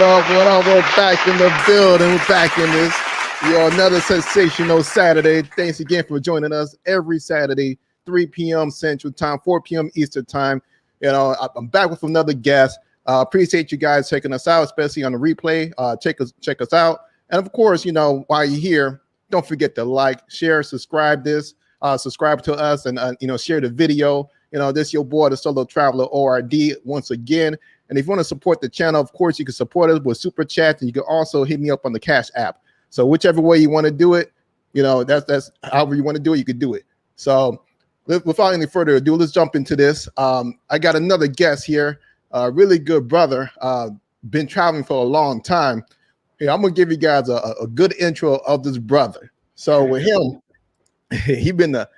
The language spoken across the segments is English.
What up? What up? We're back in the building. We're back in this. Another sensational Saturday. Thanks again for joining us every Saturday, 3 p.m. Central Time, 4 p.m. Eastern Time. I'm back with another guest. Appreciate you guys checking us out, especially on the replay. Check us out. And of course, while you're here, don't forget to like, share, subscribe subscribe to us, and share the video. This your boy, the Solo Traveler ORD, once again. And if you want to support the channel, of course, you can support us with Super Chat, and you can also hit me up on the Cash App. So whichever way you want to do it, that's however you want to do it, you can do it. So without any further ado, let's jump into this. I got another guest here, a really good brother, been traveling for a long time. Here, I'm going to give you guys a good intro of this brother. So with him, he's been to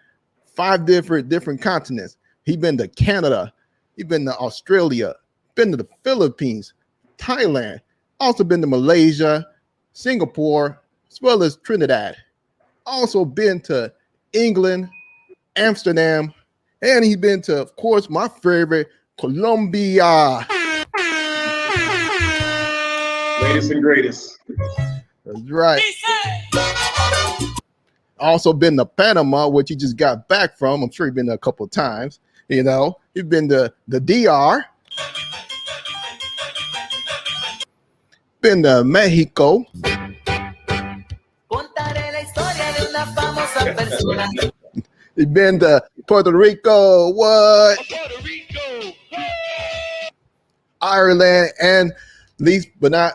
5 different continents. He's been to Canada. He's been to Australia. Been to the Philippines, Thailand, also been to Malaysia, Singapore, as well as Trinidad. Also been to England, Amsterdam, and he's been to, of course, my favorite, Colombia. Latest and greatest. That's right. Also been to Panama, which he just got back from. I'm sure he's been there a couple of times. He's been to the DR. Been to Mexico. He's been to Puerto Rico. What? Puerto Rico. Ireland, and least but not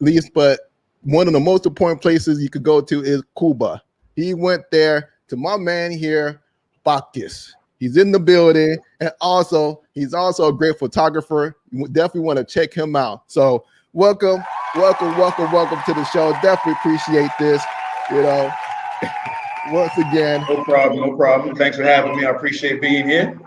least, but one of the most important places you could go to is Cuba. He went there to my man here, Bacchus. He's in the building, and he's also a great photographer. You definitely want to check him out. So welcome to the show. Definitely appreciate this, once again. No problem. Thanks for having me. I appreciate being here.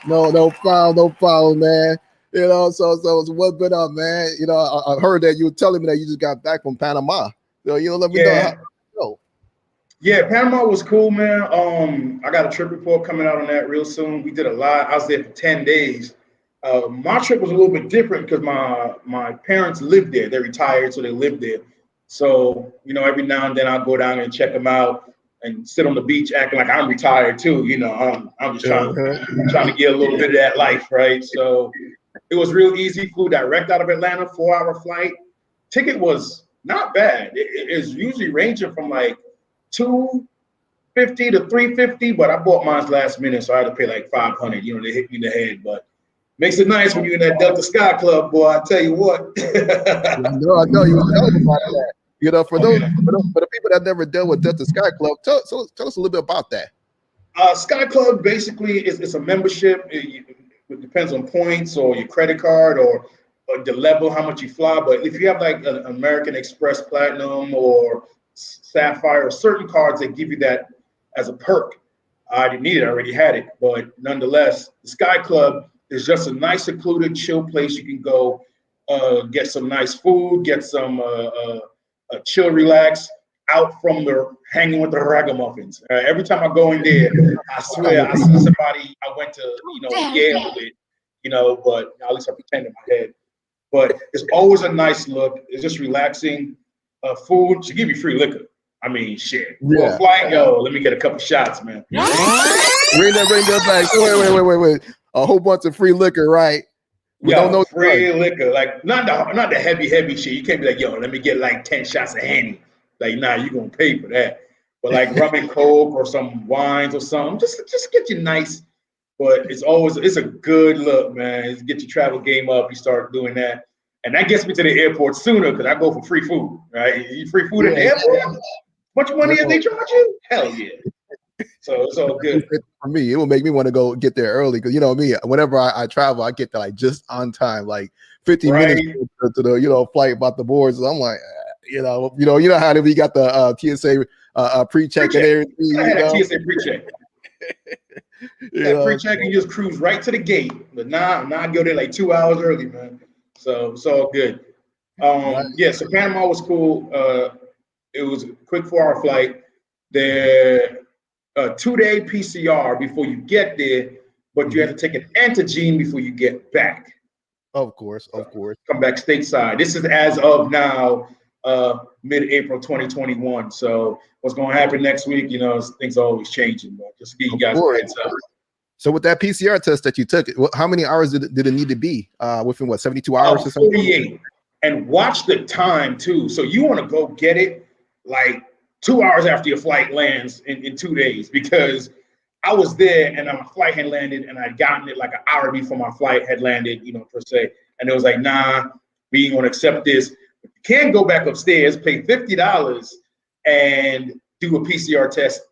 No problem, man. So what's been up, man? I heard that you were telling me that you just got back from Panama. So let me know how it go. Yeah, Panama was cool, man. I got a trip report coming out on that real soon. We did a lot. I was there for 10 days. My trip was a little bit different because my parents lived there. They're retired, so they lived there. So, every now and then I'll go down and check them out and sit on the beach acting like I'm retired too. I'm just trying to get a little bit of that life, right? So it was real easy. Flew direct out of Atlanta, 4-hour flight. Ticket was not bad. It is usually ranging from like $250 to $350, but I bought mine last minute, so I had to pay like $500. They hit me in the head, but makes it nice when you're in that Delta Sky Club, boy. I tell you what. I know you were telling about that. For the people that never dealt with Delta Sky Club, tell us a little bit about that. Sky Club basically is a membership. It depends on points or your credit card or the level, how much you fly. But if you have like an American Express Platinum or Sapphire or certain cards that give you that as a perk, I didn't need it. I already had it. But nonetheless, the Sky Club is just a nice, secluded, chill place you can go get some nice food, get some chill, relax, out from the hanging with the ragamuffins. Every time I go in there, I swear I see somebody I went to, Yale with, but at least I pretend in my head. But it's always a nice look. It's just relaxing. Food, she give you free liquor. I mean, shit. For a flight, let me get a couple shots, man. Bring that back. Wait. A whole bunch of free liquor, right? We don't know free liquor, like not the heavy shit. You can't be like, let me get like 10 shots of Henny. Like, nah, you gonna pay for that. But like rum and coke or some wines or something, just get you nice. But it's a good look, man. It's get your travel game up. You start doing that, and that gets me to the airport sooner because I go for free food. Right? You free food at the airport. Much money as they charge you? Hell yeah. So it's all good. For me, it will make me want to go get there early because me, whenever I travel, I get there like just on time, like 15 minutes to the flight about the board. So I'm like, you know how we got the TSA pre-check and everything. TSA pre-check. That pre-check, you just cruise right to the gate. But now I go there like 2 hours early, man. So it's all good. So Panama was cool. It was a quick 4-hour flight. There 2-day PCR before you get there, but you have to take an antigen before you get back. Of course, So of course. come back stateside. This is as of now, mid-April 2021. So what's going to happen next week? Things are always changing, but just to give you Of guys a course. heads up. So with that PCR test that you took, how many hours did it need to be? Within what, 72 hours or something? 48. And watch the time too. So you want to go get it like 2 hours after your flight lands in 2 days, because I was there and my flight had landed and I'd gotten it like an hour before my flight had landed, per se. And it was like, nah, we ain't gonna accept this. You can go back upstairs, pay $50 and do a PCR test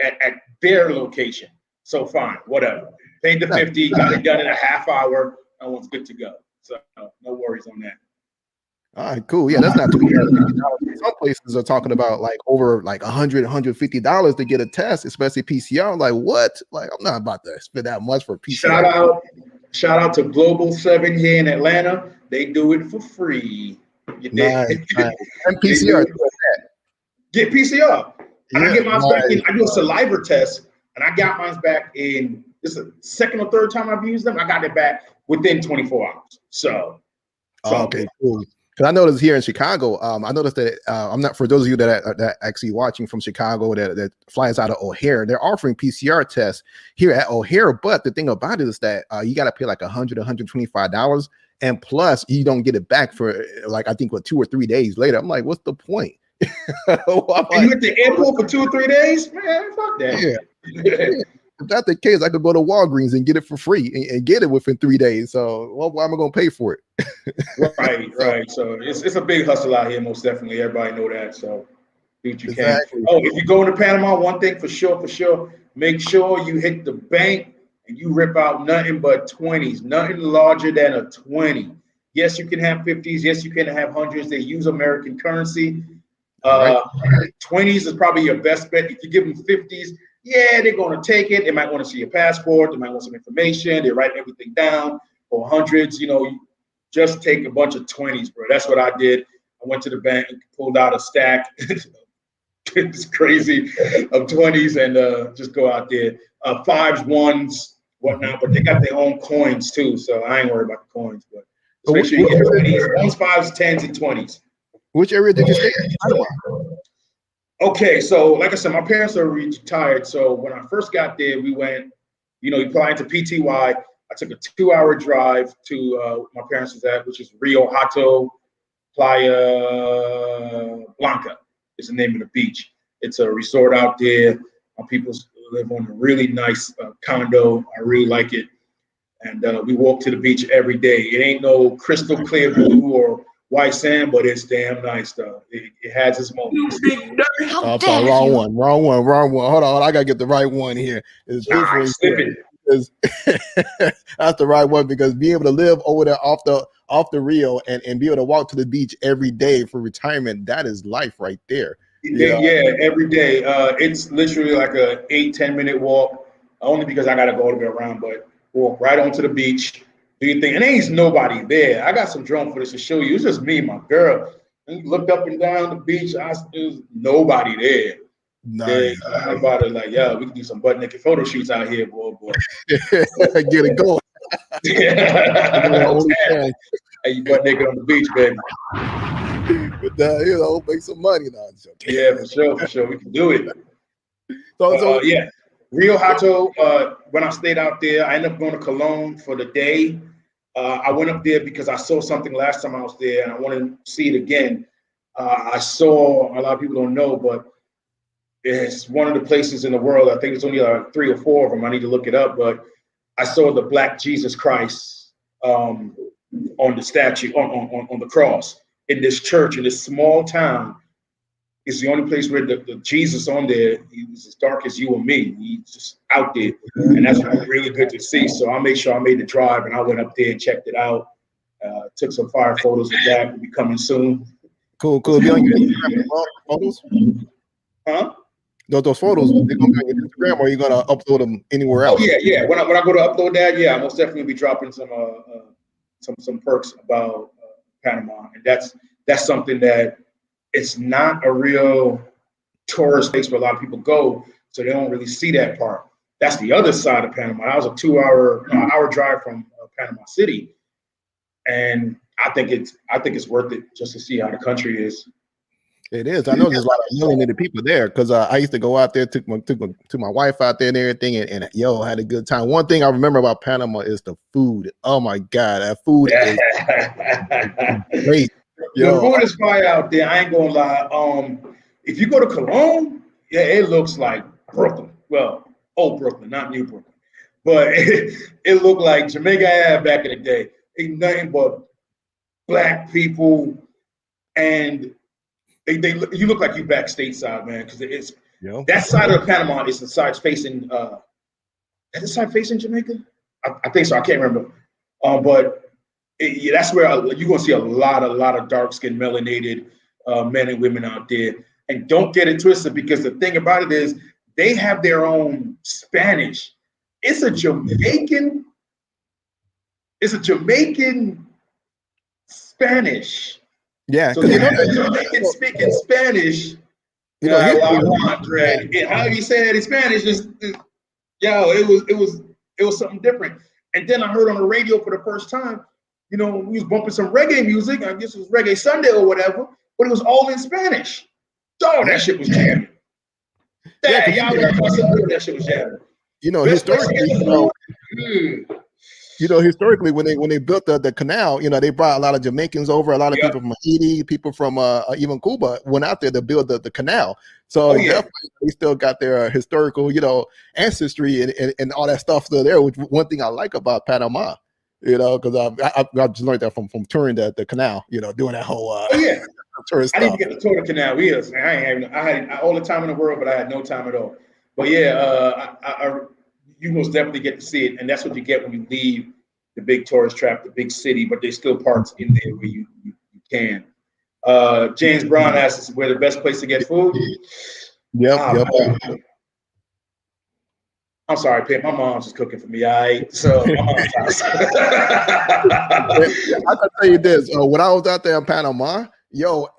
at their location. So fine, whatever. Paid the 50, got it done in a half hour, and was good to go. So no worries on that. All right, cool. Yeah, that's not too bad. Some places are talking about like over like $100 to get a test, especially PCR. I'm like, what? Like, I'm not about to spend that much for PCR. Shout out to Global 7 here in Atlanta. They do it for free. Nice. And PCR. Get PCR. And I get mine back in. Nice. I do a saliva test, and I got mine back in. This is the second or third time I've used them. I got it back within 24 hours. So okay, cool. Because I noticed here in Chicago, I noticed that I'm not, for those of you that actually watching from Chicago that flies out of O'Hare, they're offering PCR tests here at O'Hare. But the thing about it is that you got to pay like $125, and plus you don't get it back for like, I think, 2 or 3 days later. I'm like, what's the point? Like, you at the airport for 2 or 3 days? Man, fuck that. Yeah. If that's the case, I could go to Walgreens and get it for free and get it within 3 days. So why am I going to pay for it? Right. So it's a big hustle out here, most definitely. Everybody know that. So do what you Exactly. can. Oh, if you go into Panama, one thing for sure, make sure you hit the bank and you rip out nothing but 20s, nothing larger than a 20. Yes, you can have 50s. Yes, you can have hundreds. They use American currency. 20s is probably your best bet. If you give them 50s, yeah, they're going to take it. They might want to see your passport. They might want some information. They write everything down. For hundreds, just take a bunch of 20s, bro. That's what I did. I went to the bank, pulled out a stack. It's crazy of 20s and just go out there. Fives, ones, whatnot, but they got their own coins too. So I ain't worried about the coins, but just make sure you get 20s, ones, fives, 10s, and 20s. Which area did you stay in? Okay, so like I said, my parents are retired. So when I first got there, we went, you fly into PTY. I took a 2-hour drive to my parents was at, which is Rio Hato Playa Blanca is the name of the beach. It's a resort out there. My people live on a really nice condo. I really like it. And we walk to the beach every day. It ain't no crystal clear blue or white sand, but it's damn nice though. It has its moments. I'm sorry, wrong one. Hold on, I gotta get the right one here. It's this one here. That's the right one, because being able to live over there off the Rio and be able to walk to the beach every day for retirement, that is life right there. Yeah, every day. It's literally like a 8-10 minute walk, only because I gotta go all the way around, but walk right onto the beach, do your thing. And there ain't nobody there. I got some drone footage to show you. It's just me and my girl. And we looked up and down the beach. There was nobody there. Nice. I'm about it like, yeah, we can do some butt naked photo shoots out here, boy. Get it going. Hey, you butt naked on the beach, baby. But make some money now. Yeah, for sure. We can do it. So yeah. Rio Hato, when I stayed out there, I ended up going to Cologne for the day. I went up there because I saw something last time I was there and I wanted to see it again. I saw, a lot of people don't know, but it's one of the places in the world, I think it's only 3 or 4 of them, I need to look it up, but I saw the Black Jesus Christ on the statue, on the cross in this church, in this small town. It's the only place where the Jesus on there, he's as dark as you and me. He's just out there. And that's really good to see. So I made sure I made the drive and I went up there and checked it out. Took some fire photos of that. Will be coming soon. Cool. Be on your Instagram photos? Huh? Those photos, they're going to be on your Instagram, or are you going to upload them anywhere else? Oh, yeah. When I go to upload that, yeah, I'll most definitely be dropping some perks about Panama. And that's something that it's not a real tourist place where a lot of people go, so they don't really see that part. That's the other side of Panama. That was a 2-hour drive from Panama City. and I think it's worth it just to see how the country is. It is. I know there's a lot of melanated people there because I used to go out there, took my wife out there and everything, and yo, had a good time. One thing I remember about Panama is the food. Oh my God, that food is great. The Yo, food is fire out there. I ain't gonna lie. If you go to Cologne, yeah, it looks like Brooklyn. Well, old Brooklyn, not New Brooklyn, but it looked like Jamaica had back in the day. Ain't nothing but black people, and you look like you back stateside, man, because it's yo, that side of Panama is the side facing. Is the side facing Jamaica? I think so. I can't remember. But yeah, that's where you're gonna see a lot of dark skinned melanated men and women out there. And don't get it twisted, because the thing about it is they have their own Spanish. It's a Jamaican Spanish. yeah, So because you know the Jamaican speaking Spanish. Dread. How you say that in Spanish? It was something different. And then I heard on the radio for the first time, we was bumping some reggae music. I guess it was Reggae Sunday or whatever, but it was all in Spanish. Oh, that shit was jamming. That shit was jamming. Historically, when they built the canal, they brought a lot of Jamaicans over, a lot of people from Haiti, people from even Cuba went out there to build the canal. So definitely they still got their historical, ancestry and all that stuff still there. Which one thing I like about Panama, because I just learned that from touring the canal, doing that whole tourist I didn't stuff. get to tour the canal. I had all the time in the world, but I had no time at all. But yeah, you most definitely get to see it, and that's what you get when you leave the big tourist trap, the big city. But there's still parts in there where you can. James Brown asks us where the best place to get food. Yep. I'm sorry, Pip. My mom's just cooking for me. So my mom's house. I'll tell you this: when I was out there in Panama,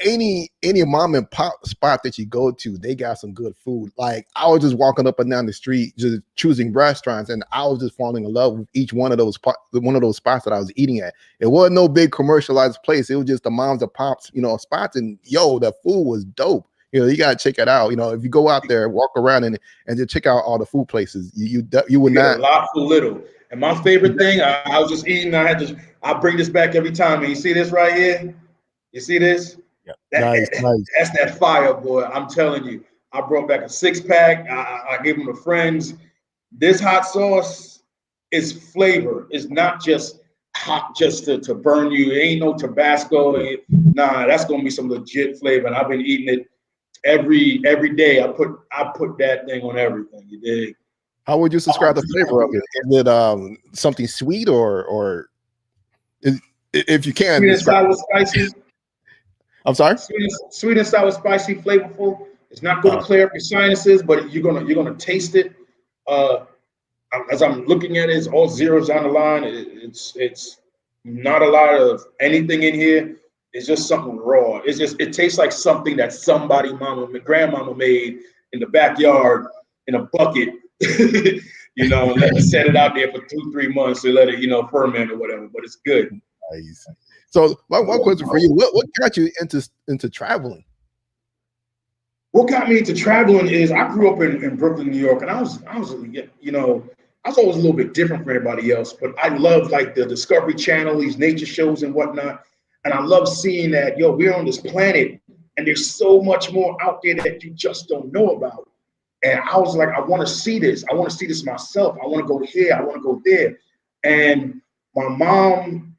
any mom and pop spot that you go to, they got some good food. Like I was just walking up and down the street, just choosing restaurants, and I was just falling in love with each one of those spots that I was eating at. It wasn't no big commercialized place. It was just the moms and pops, spots, and the food was dope. You gotta check it out. If you go out there, walk around and just check out all the food places, you would not a lot for little. And my favorite thing, I was just eating. I bring this back every time. And you see this right here? You see this? Yeah. Nice. That's that fire, boy. I'm telling you. I brought back a 6-pack. I gave them to friends. This hot sauce is flavor. It's not just hot just to burn you. It ain't no Tabasco. Nah, that's gonna be some legit flavor. And I've been eating it every day. I put that thing on everything. You dig? How would you describe the flavor of it? Is it something sweet or if you can? Sweet and sour, spicy. I'm sorry. Sweet and sour, spicy, flavorful. It's not going to clear up your sinuses, but you're gonna taste it. As I'm looking at it, it's all zeros on the line. It's not a lot of anything in here. It's just something raw. It tastes like something that somebody grandmama made in the backyard in a bucket. And let it set it out there for 2-3 months to let it, ferment or whatever. But it's good. Nice. So one question for you: What got you into traveling? What got me into traveling is I grew up in Brooklyn, New York, and I was always a little bit different from everybody else. But I love like the Discovery Channel, these nature shows and whatnot. And I love seeing that, we're on this planet and there's so much more out there that you just don't know about. And I was like, I want to see this. I want to see this myself. I want to go here. I want to go there. And my mom,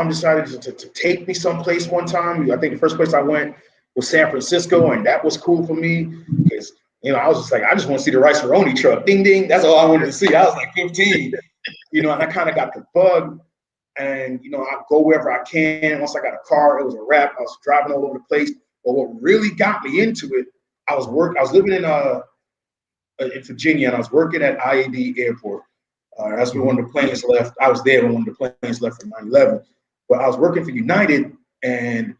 decided to take me someplace one time. I think the first place I went was San Francisco, and that was cool for me because, I was just like, I just want to see the Rice-A-Roni truck. Ding, ding. That's all I wanted to see. I was like 15, and I kind of got the bug. And, I go wherever I can. Once I got a car, it was a wrap. I was driving all over the place. But what really got me into it, I was living in Virginia, and I was working at IAD Airport. That's where one of the planes left. I was there when one of the planes left for 9/11. But I was working for United, and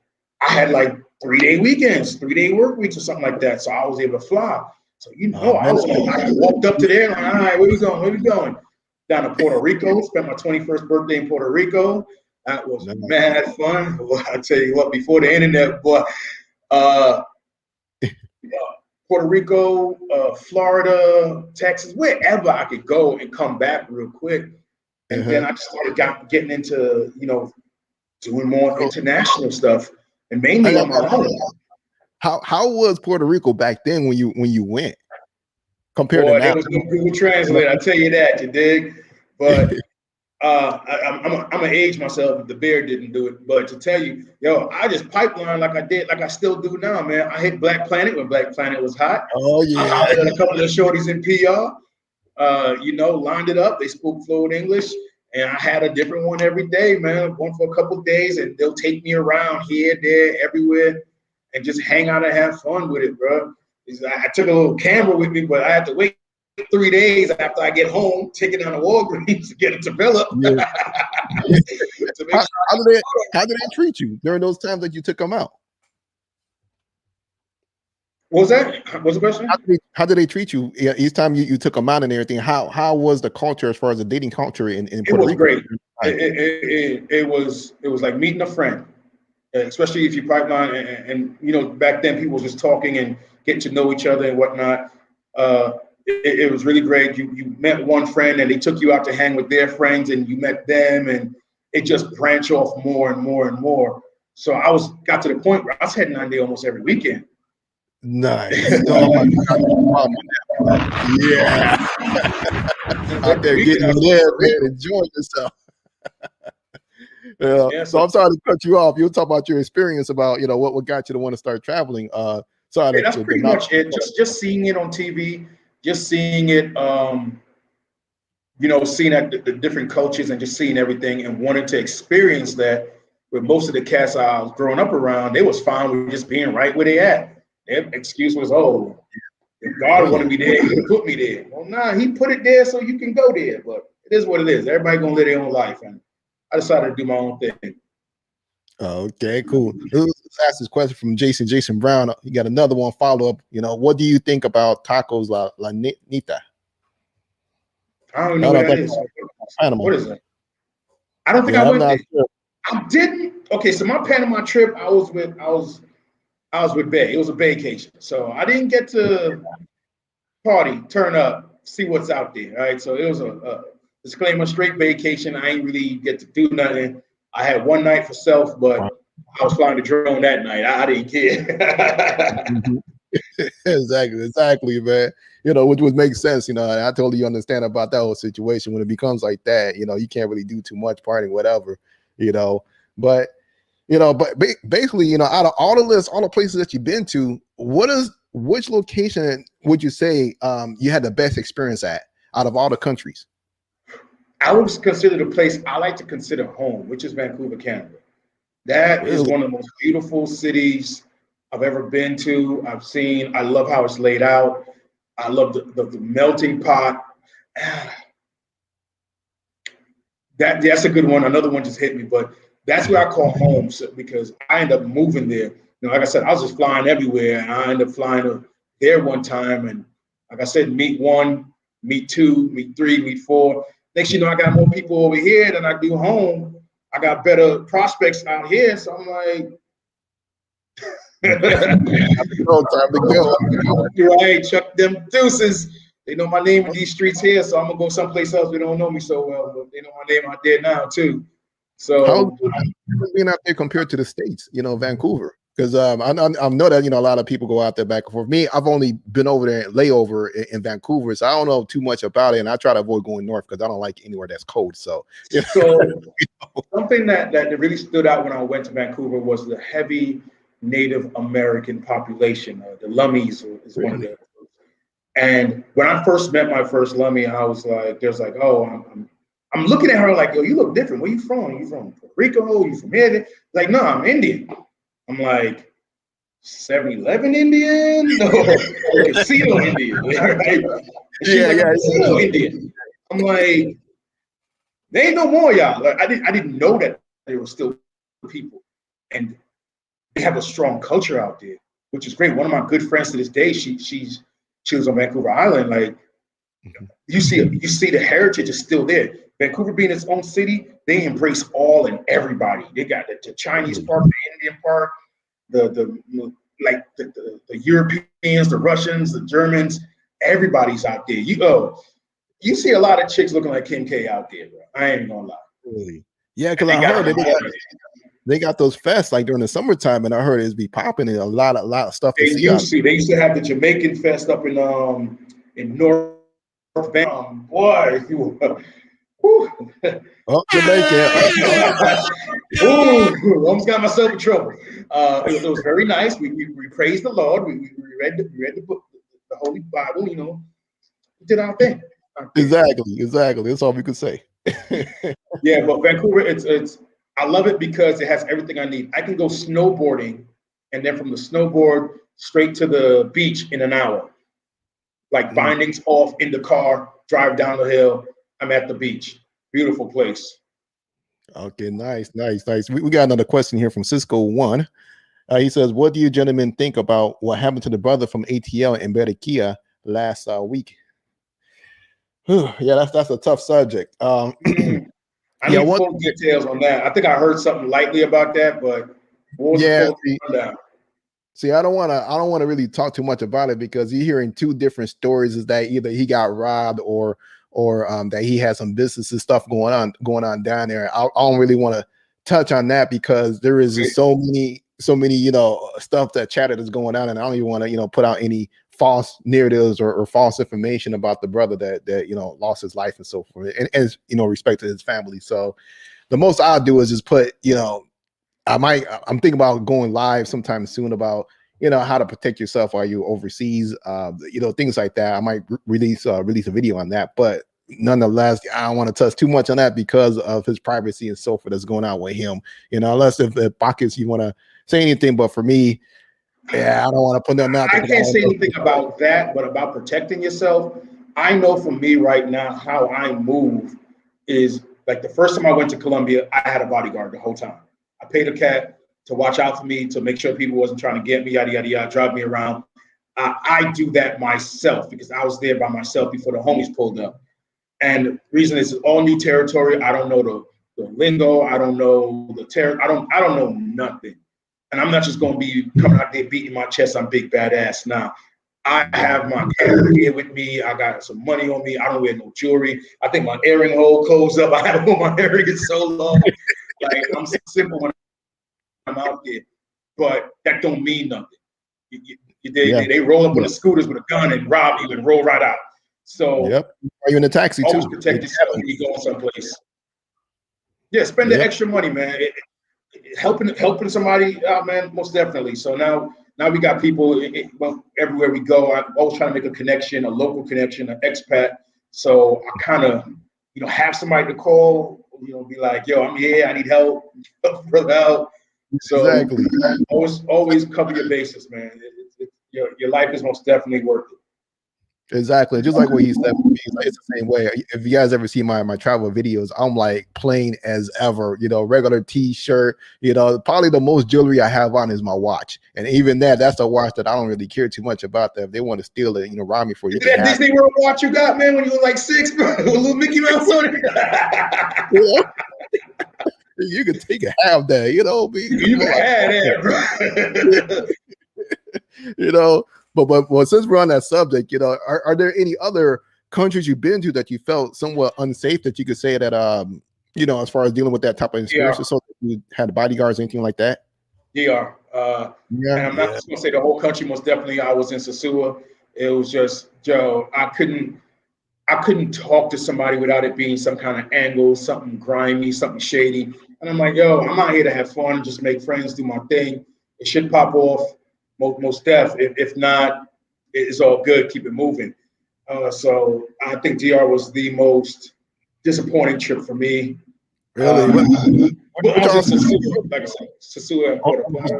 I had like 3-day weekends, 3-day work weeks or something like that. So I was able to fly. So, I walked up to there and like, all right, where we going? down to Puerto Rico. Spent my 21st birthday in Puerto Rico. That was mad fun. Well, I tell you what, before the internet, boy, uh, Puerto Rico, Florida, Texas, wherever I could go and come back real quick. And then I just started getting into, doing more international stuff, and mainly on my own. How was Puerto Rico back then when you went compared to now? There was no Google Translate, I tell you that, you dig? But I'm gonna age myself if the bear didn't do it. But to tell you, I just pipeline like I still do now, man. I hit Black Planet when Black Planet was hot. Oh yeah. I had a couple of shorties in PR. Lined it up. They spoke fluent English, and I had a different one every day, man. One for a couple of days, and they'll take me around here, there, everywhere, and just hang out and have fun with it, bro. I took a little camera with me, but I had to wait 3 days after I get home, take it down to Walgreens to get it developed. Yeah. How did they treat you during those times that you took them out? What was that? What's the question? How did they treat you each time you took them out and everything? How was the culture as far as the dating culture in Puerto Rico? It was great. It was like meeting a friend, especially if you pipeline and back then people was just talking and getting to know each other and whatnot. It was really great. You met one friend and they took you out to hang with their friends and you met them, and it just branched off more and more and more. So got to the point where I was heading out there almost every weekend. Nice. Yeah. Out there getting in there, man, enjoying yourself. Yeah, so I'm sorry to cut you off. You'll talk about your experience about what got you to want to start traveling. That's pretty much it. Just seeing it on TV, just seeing it, seeing at the different cultures and just seeing everything and wanting to experience that. With most of the cats I was growing up around, they was fine with just being right where they at. Their excuse was, if God wanted me there, he put me there. Well, nah, he put it there so you can go there. But it is what it is. Everybody gonna live their own life, and I decided to do my own thing. Okay, cool. Let's ask this question from Jason Brown. You got another one follow up. What do you think about tacos la nita? I don't know what that is. Panama. What is that? I don't think I went there. Sure. I didn't. Okay, so my Panama trip, I was with Bay. It was a vacation, so I didn't get to party, turn up, see what's out there. Right, so it was a disclaimer, straight vacation. I ain't really get to do nothing. I had one night for self, but I was flying the drone that night. I didn't care. Exactly, man. Which would make sense. And I totally understand about that whole situation. When it becomes like that, you can't really do too much partying, whatever. But basically, out of all the lists, all the places that you've been to, which location would you say you had the best experience at out of all the countries? I would consider the place I like to consider home, which is Vancouver, Canada. That is one of the most beautiful cities I've ever been to. I love how it's laid out. I love the melting pot. That's a good one. Another one just hit me, but that's what I call home, because I end up moving there. Like I said, I was just flying everywhere, and I ended up flying there one time, and like I said, meet one, meet two, meet three, meet four. Next, I got more people over here than I do home. I got better prospects out here, so I'm like, time to go. Right, chuck them deuces. They know my name in these streets here, so I'm gonna go someplace else. They don't know me so well, but they know my name out there now too. So how being out there compared to the States, Vancouver? Because I know that a lot of people go out there back and forth. Me, I've only been over there layover in Vancouver, so I don't know too much about it, and I try to avoid going north because I don't like anywhere that's cold. So something that really stood out when I went to Vancouver was the heavy Native American population. The Lummies is one of the. And when I first met my first Lummie, I was like, "There's like, I'm looking at her like, yo, you look different. Where you from? You from Puerto Rico? You from here?" Like, no, I'm Indian. I'm like, 7-Eleven Indian? No, casino Indian. Right? Casino Indian. I'm like, they ain't no more, y'all. Like, I didn't know that there were still people, and they have a strong culture out there, which is great. One of my good friends to this day, she was on Vancouver Island. Like, You see the heritage is still there. Vancouver being its own city, they embrace all and everybody. They got the Chinese park, the Indian park, the Europeans, the Russians, the Germans. Everybody's out there. You see a lot of chicks looking like Kim K out there, bro. I ain't gonna lie. Really? Yeah, because I heard they got those fests like during the summertime, and I heard it's be popping and a lot of stuff to see. They used to have the Jamaican Fest up in North Van. Boy, if you Jamaica. Ooh, almost got myself in trouble. It was very nice. We praised the Lord. We read the book, the Holy Bible. We did our thing. Exactly. That's all we could say. Yeah, but Vancouver, it's I love it because it has everything I need. I can go snowboarding, and then from the snowboard straight to the beach in an hour. Like bindings off in the car, drive down the hill. I'm at the beach. Beautiful place. Okay, nice. We got another question here from Cisco One. He says, "What do you gentlemen think about what happened to the brother from ATL in Barakia last week?" Yeah, that's a tough subject. I need full details on that. I think I heard something lightly about that, but what was the full rundown? See, I don't want to really talk too much about it because you're hearing two different stories. Is that either he got robbed or that he had some business and stuff going on down there. I don't really want to touch on that because there is just so many stuff that chatter that's going on, and I don't even want to put out any false narratives or false information about the brother that lost his life and so forth, and respect to his family. So the most I'll do is just put I'm thinking about going live sometime soon about how to protect yourself while you're overseas, things like that. I might release a video on that, but nonetheless, I don't want to touch too much on that because of his privacy and so forth that's going on with him. Unless if Bacchus, you want to say anything, but for me, yeah, I don't want to put them out. I can't say anything about that, but about protecting yourself, I know for me right now how I move is like the first time I went to Colombia, I had a bodyguard the whole time. I paid a cat to watch out for me, to make sure people wasn't trying to get me, yada, yada, yada, drive me around. I do that myself because I was there by myself before the homies pulled up. And the reason is it's all new territory. I don't know the lingo. I don't know the I don't know nothing. And I'm not just going to be coming out there beating my chest. I'm big badass now. I have my camera here with me. I got some money on me. I don't wear no jewelry. I think my earring hole closed up. I haven't worn my earring in so long. Like I'm simple when I'm out there, but that don't mean nothing. They roll up on the scooters with a gun and rob you and roll right out. So are you in a taxi always too? Protect yourself when you go someplace. Yeah, spend the extra money, man. Helping somebody out, man, most definitely. So now we got people everywhere we go. I'm always trying to make a connection, a local connection, an expat. So I kind of have somebody to call. Be like, yo, I'm here. I need help. Brother out. So exactly. Always cover your bases, man. Your life is most definitely worth it. Exactly. Just like what he said, it's the same way. If you guys ever see my travel videos, I'm like plain as ever, regular t-shirt, probably the most jewelry I have on is my watch. And even that's a watch that I don't really care too much about. That if they want to steal it, rob me for it. That Disney World watch you got, man, when you were like 6, bro, with a little Mickey Mouse on it. You could take a half that, You can have that, bro. But since we're on that subject, are there any other countries you've been to that you felt somewhat unsafe that you could say that as far as dealing with that type of experience, so you had bodyguards, anything like that? DR. And I'm not just gonna say the whole country. Most definitely, I was in Sosua. It was just Joe. I couldn't talk to somebody without it being some kind of angle, something grimy, something shady. And I'm like, yo, I'm out here to have fun and just make friends, do my thing. It should pop off. Most def. If not, it's all good. Keep it moving. So I think DR was the most disappointing trip for me. Really? But I was in Sosua, like I said, Sosua and Puerto Plata.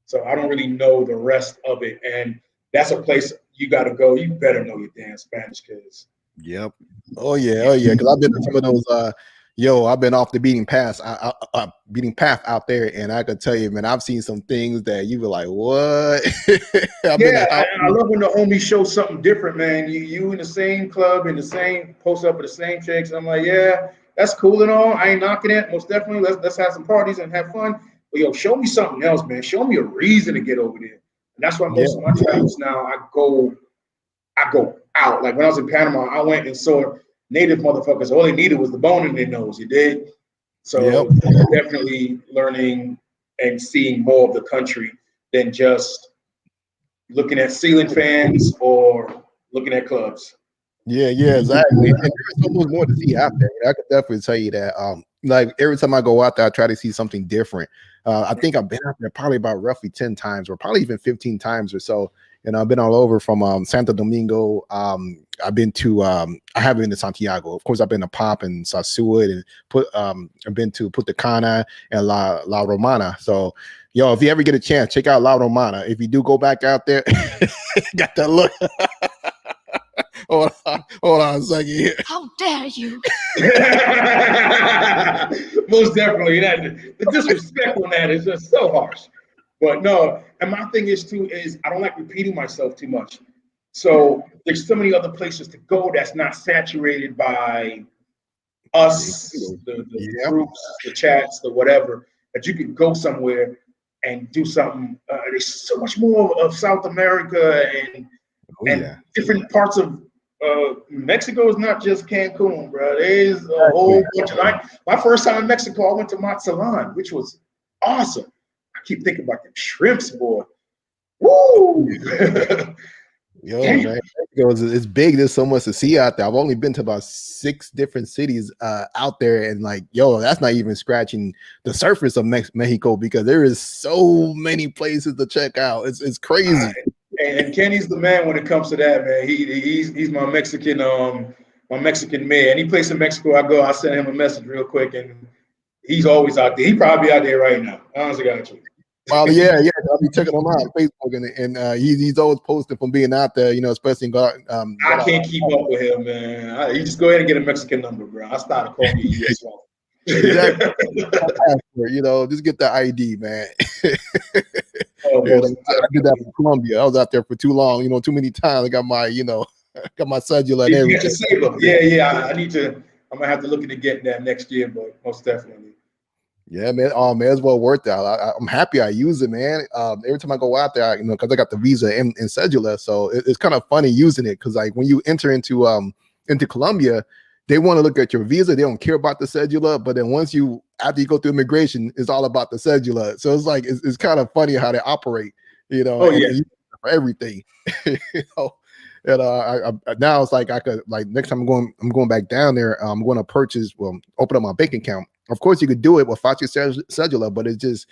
So I don't really know the rest of it, and that's a place you got to go. You better know your damn Spanish, because. Yep. Oh yeah. Because I've been to some of those. Yo, I've been off the beating path. Beating path out there, and I could tell you, man, I've seen some things that you were like, "What?" I've been Yeah, out. I love when the homies show something different, man. You in the same club, in the same post up with the same chicks. I'm like, yeah, that's cool and all. I ain't knocking it. Most definitely. Let's have some parties and have fun. But yo, show me something else, man. Show me a reason to get over there. And that's why Yeah, most of my travels now, I go out. Like when I was in Panama, I went and saw native motherfuckers. All they needed was the bone in their nose. You did. yep. So definitely learning and seeing more of the country than just looking at ceiling fans or looking at clubs. Yeah, exactly. And there's so much more to see out there. I could definitely tell you that. Like every time I go out there, I try to see something different. I think I've been out there probably about roughly 10 times or probably even 15 times or so. And I've been all over from Santo Domingo. I've been to I haven't been to Santiago. Of course, I've been to Pop and Sasua and I've been to Punta Cana and La Romana. So yo, if you ever get a chance, check out La Romana. If you do go back out there, got that look. Hold on a second here. How dare you? Most definitely. The disrespect on that is just so harsh. But no, and my thing is too is I don't like repeating myself too much. So there's so many other places to go that's not saturated by us, the Yep. groups, the chats, the whatever, that you can go somewhere and do something. There's so much more of South America and Oh and yeah. different parts of Mexico is not just Cancun, bro. There's a whole bunch of my first time in Mexico, I went to Mazatlan, which was awesome. I keep thinking about them shrimps, boy. Woo! Yo, man, Mexico it's big. There's so much to see out there. I've only been to about 6 different cities out there, and like, yo, that's not even scratching the surface of Mexico because there is so many places to check out. It's crazy. And Kenny's the man when it comes to that, man. He's my Mexican man. Any place in Mexico I go, I send him a message real quick, and he's always out there. He probably out there right now. Honestly, got you. Well, yeah. I'll be checking him out on Facebook, and he's always posting from being out there. You know, especially I can't keep up with him, man. You just go ahead and get a Mexican number, bro. I started calling you US one. Exactly. You know, just get the ID, man. Oh, Yeah, I did that in Colombia. I was out there for too long, you know, too many times. I got my, got my cedula and everything. Yeah. I need to. I'm gonna have to look into getting that next year, but most definitely. Yeah, man. Oh, man, it's well worth it. I'm happy I use it, man. Every time I go out there, because I got the visa and cedula, so it's kind of funny using it because like when you enter into Colombia, they want to look at your visa. They don't care about the cedula, but then after you go through immigration, it's all about the cedula. So it's like it's kind of funny how they operate, Oh yeah. and for everything, you know. And now it's like I could like next time I'm going back down there. I'm going to open up my bank account. Of course, you could do it without your cedula, but there's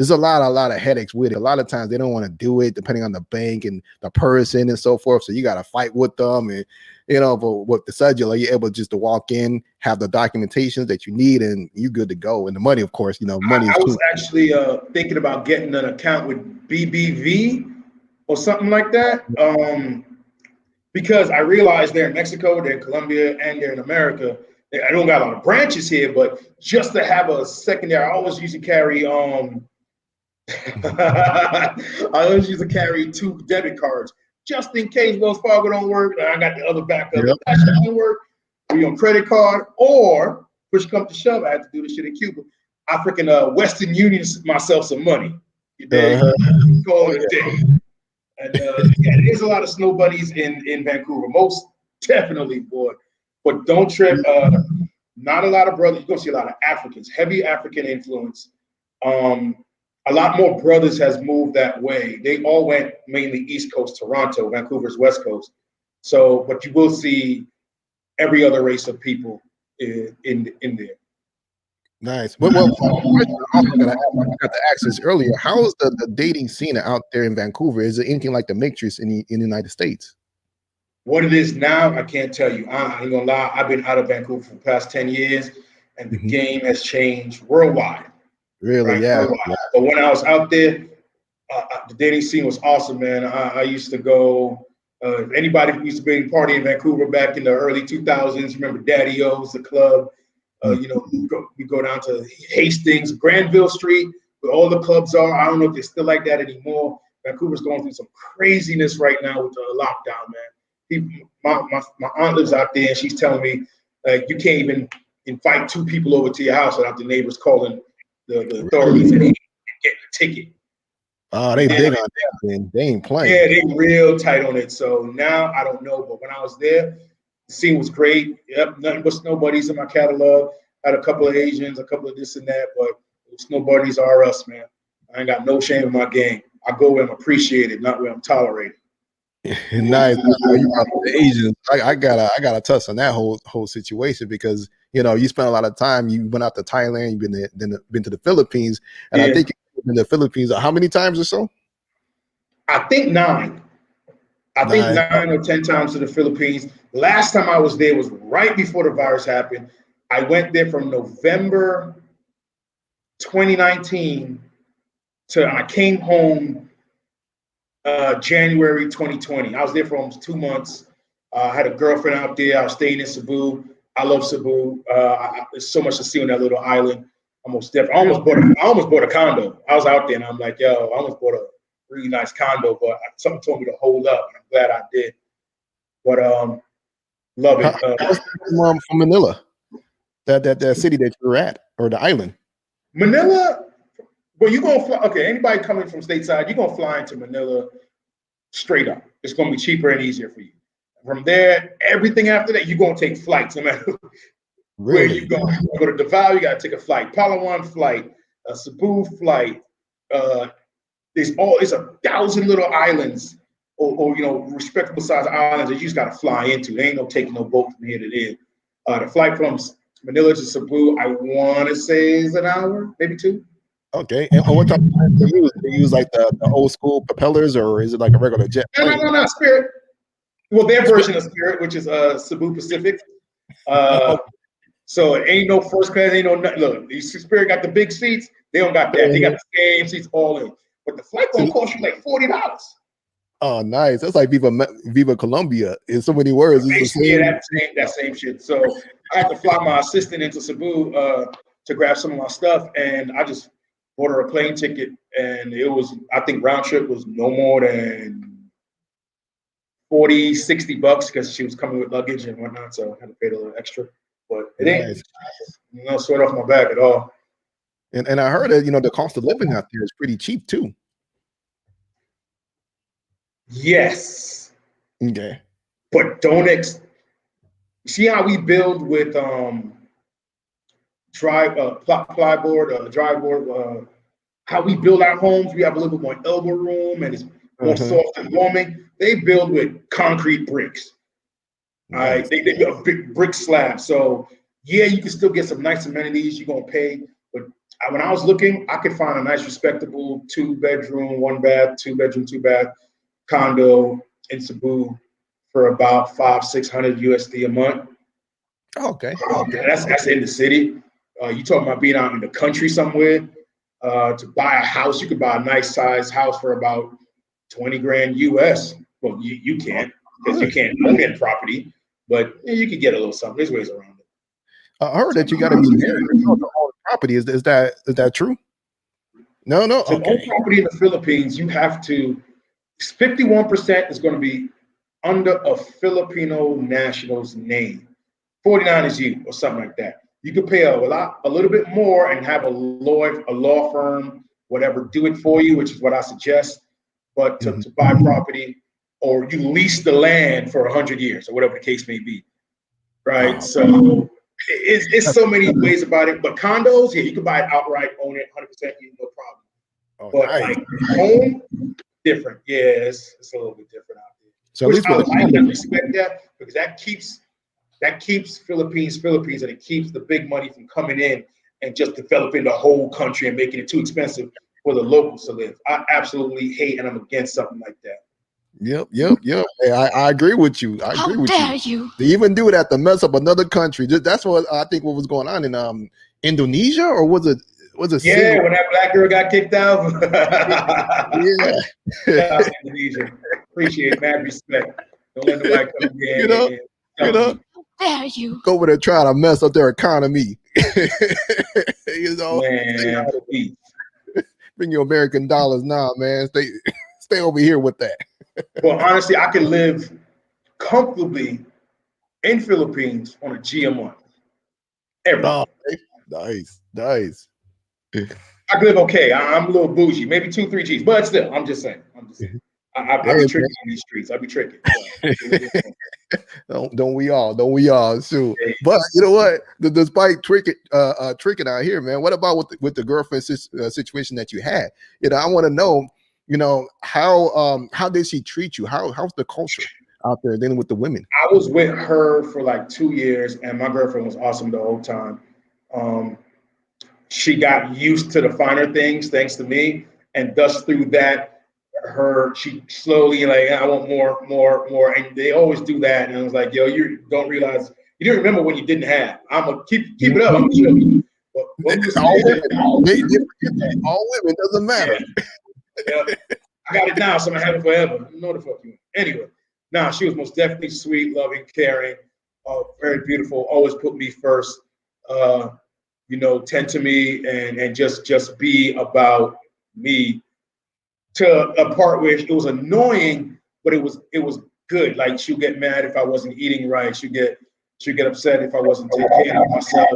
a lot of headaches with it. A lot of times they don't want to do it depending on the bank and the person and so forth. So you got to fight with them, and but with the cedula, you're able just to walk in, have the documentation that you need, and you're good to go. And the money, of course, money. I was actually thinking about getting an account with BBV or something like that. Because I realized they're in Mexico, they're in Colombia, and they're in America. I don't got a lot of branches here, but just to have a secondary, I always used to carry I always used to carry 2 debit cards just in case Wells Fargo don't work. And I got the other backup. Yep. If that shit don't work, we on credit card, or push come to shove, I had to do this shit in Cuba. I freaking Western Union myself some money. You did call it a day. And there's a lot of snow bunnies in Vancouver, most definitely, boy. But don't trip. Not a lot of brothers. You're gonna see a lot of Africans, heavy African influence. A lot more brothers has moved that way. They all went mainly East Coast, Toronto, Vancouver's West Coast. So, but you will see every other race of people in there. Nice. Well, I got to ask this earlier. How is the dating scene out there in Vancouver? Is it anything like the Matrix in the United States? What it is now, I can't tell you. I ain't gonna lie. I've been out of Vancouver for the past 10 years, and the game has changed worldwide. Really? Right? Yeah. Worldwide. But when I was out there, the dating scene was awesome, man. I used to go. Anybody who used to be party in Vancouver back in the early 2000s, remember Daddy O's, the club. We go down to Hastings, Granville Street, where all the clubs are. I don't know if they're still like that anymore. Vancouver's going through some craziness right now with the lockdown, man. My aunt lives out there, and she's telling me you can't even invite two people over to your house without the neighbors calling the authorities and getting a ticket. Oh, they big on that, man. They ain't playing. Yeah, they real tight on it. So now I don't know, but when I was there, the scene was great. Yep, nothing but snow buddies in my catalog. Had a couple of Asians, a couple of this and that, but snow buddies are us, man. I ain't got no shame in my game. I go where I'm appreciated, not where I'm tolerated. Nice. You brought up the Asians. I gotta touch on that whole situation because you spent a lot of time. You went out to Thailand. You've been to the Philippines, and I think you've been to the Philippines how many times or so? I think 9. I think 9 or 10 times to the Philippines. Last time I was there was right before the virus happened. I went there from November 2019 to I came home January 2020. I was there for almost 2 months. I had a girlfriend out there. I was staying in Cebu. I love Cebu. There's so much to see on that little island. I almost bought a condo. I was out there and I'm like, yo, I almost bought a really nice condo, but something told me to hold up, and I'm glad I did. But love it. From Manila, that city that you were at, or the island. Manila. Well, you're gonna fly. Okay, anybody coming from stateside, you're gonna fly into Manila straight up. It's gonna be cheaper and easier for you. From there, everything after that, you're gonna take flights, no matter where you go. You go to Davao, you gotta take a flight. Palawan flight, a Cebu flight. It's 1,000 little islands, or respectable sized islands that you just gotta fly into. There ain't no taking no boat from here to there. The flight from Manila to Cebu, I want to say is an hour, maybe 2. Okay, and what type of plane do they use? They use like the old school propellers, or is it like a regular jet plane? No, Spirit. Well, their version of Spirit, which is Cebu Pacific. So it ain't no first class, ain't no nothing. Look, Spirit got the big seats. They don't got that. They got the same seats all in. But the flight gonna cost you like $40. Oh, nice. That's like Viva Colombia in so many words. Yeah, that same shit. So I had to fly my assistant into Cebu to grab some of my stuff, and I just bought her a plane ticket, and it was, I think round trip was no more than $40-$60 because she was coming with luggage and whatnot, so I had to pay a little extra. But it ain't sweat off my back at all. And I heard that the cost of living out there is pretty cheap too. Yes. Okay. But see how we build with drywall, how we build our homes. We have a little bit more elbow room and it's more soft and warming. They build with concrete bricks. Nice. They do a big brick slab. So yeah, you can still get some nice amenities. You're gonna pay, but when I was looking, I could find a nice, respectable 2-bedroom, 1-bath, 2-bedroom, 2-bath condo in Cebu for about $500-$600 USD a month. Okay. That's in the city. You talking about being out in the country somewhere to buy a house? You could buy a nice sized house for about $20,000 US. Well, you can't because you can't own that property, but you could get a little something. There's ways around it. I heard that you got to be married to own the property. Is that true? No. To own property in the Philippines, you have to. 51% is going to be under a Filipino national's name. 49 is you, or something like that. You could pay a little bit more and have a law firm, whatever, do it for you, which is what I suggest. But to buy property, or you lease the land for 100 years, or whatever the case may be, right? So it's so many ways about it. But condos, yeah, you can buy it outright, own it, 100%, no problem. But nice. Like home, different. Yeah, it's a little bit different out there. So which I like and respect that, because that keeps Philippines, and it keeps the big money from coming in and just developing the whole country and making it too expensive for the locals to live. I absolutely hate and I'm against something like that. Yep. Hey, I agree with you. How dare you? They even do that to mess up another country. That's what I think what was going on in Indonesia, or was it? Yeah, when that black girl got kicked out. Yeah. Indonesia. Appreciate it, mad respect. Don't let nobody come in. How dare you? Go over there trying to mess up their economy. You know, Man, please. bring your American dollars now, man. Stay over here with that. Well, honestly, I can live comfortably in Philippines on a G a month. Every Oh, month. nice. I can live okay. I'm a little bougie, maybe 2, 3 G's, but still, I'm just saying. I be Yeah, tricky on these streets. I be tricky. don't we all? Don't we all? Shoot. But you know what? Despite tricking out here, man. What about with the girlfriend situation that you had? You know, I want to know. You know how did she treat you? How's the culture out there dealing with the women? I was with her for like 2 years, and my girlfriend was awesome the whole time. She got used to the finer things thanks to me, and thus through that, she slowly like I want more, and they always do that. And I was like, yo, you don't realize you didn't remember when you didn't have. I'm gonna keep it up. I'm gonna show you. But when we was All together, women, they forget that. All women doesn't matter. yeah, I got it now, so I'm gonna have it forever. No, the fuck you. Anyway, now she was most definitely sweet, loving, caring, very beautiful. Always put me first. Tend to me and just be about me to a part where it was annoying, but it was good. Like she'll get mad if I wasn't eating right. She'll get upset if I wasn't taking care of myself.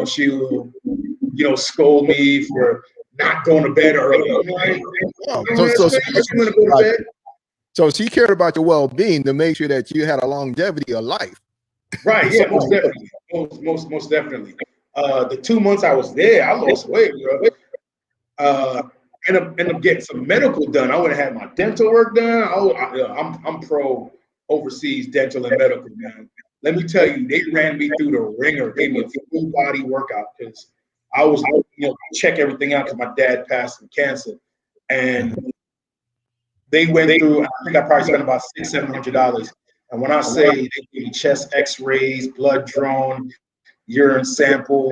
She'll scold me for not going to bed early. I'm like, Oh, I'm gonna go to bed. So she cared about your well-being to make sure that you had a longevity of life. Right. Yeah. Most definitely. Most definitely. The 2 months I was there, I lost weight, bro. End up getting some medical done. I would have had my dental work done. I'm pro overseas dental and medical, man. Let me tell you, they ran me through the ringer, gave me a full body workout because I was, check everything out because my dad passed from cancer, and they went through. I think I probably spent about $600-700. And when I say they gave me chest X-rays, blood drawn, urine sample,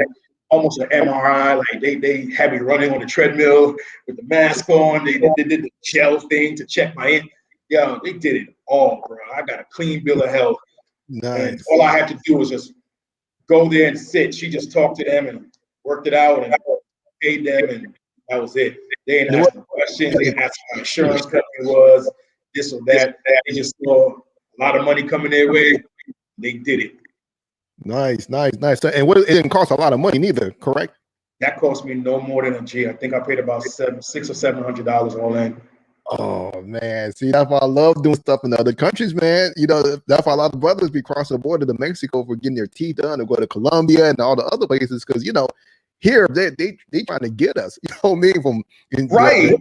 almost an MRI. Like they had me running on the treadmill with the mask on. They did the gel thing to check my in. Yo, they did it all, bro. I got a clean bill of health. Nice. And all I had to do was just go there and sit. She just talked to them and worked it out and paid them, and that was it. They didn't ask no questions. They didn't ask what my insurance company was, this or that. They just saw a lot of money coming their way. They did it. Nice. And it didn't cost a lot of money neither, correct? That cost me no more than a G. I think I paid about $600 or $700 all in. Oh man, see, that's why I love doing stuff in other countries, man. That's why a lot of brothers be crossing the border to Mexico for getting their teeth done, or go to Colombia and all the other places, because here they trying to get us. You know what I mean? Right.